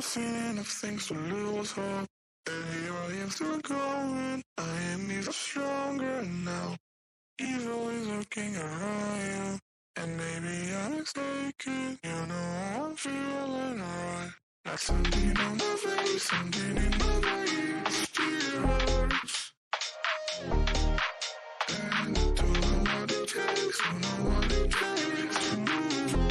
I've seen enough things to lose hope. And here I am still going. I am even stronger now. Evil is lurking around you. And maybe I'm mistaken. You know I'm feeling alright. Like something on my face, something in my brain. It still hurts. And I don't know what it takes. Don't know what it takes to move on.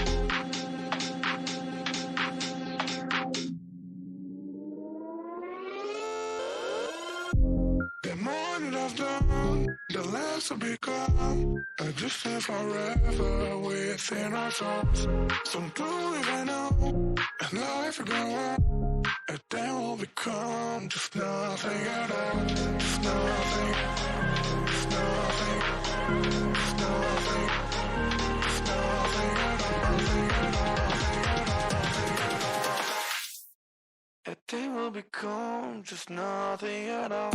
The more that I've done, the less I become. I just stay forever within our thoughts. Some do even know, and life will go on. And then we'll become just nothing at all. Just nothing. Just nothing. Just nothing. Just nothing at all. Nothing at all. Nothing at all. And then we'll become just nothing at all.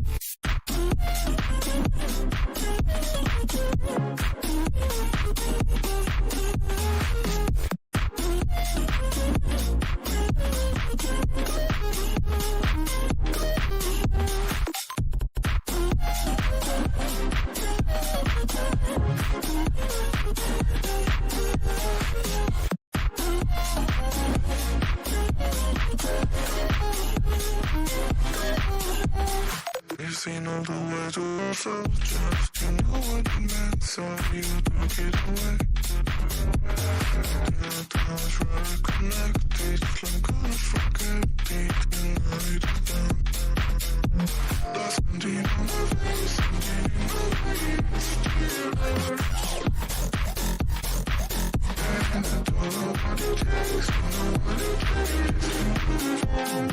You see no the way to yourself, just you know what it meant, so you took it away. The times were connected, I'm gonna forget it tonight is done. There's something on my face, something in my brain, still hurts. And I don't know what it takes, don't know what it takes to move on.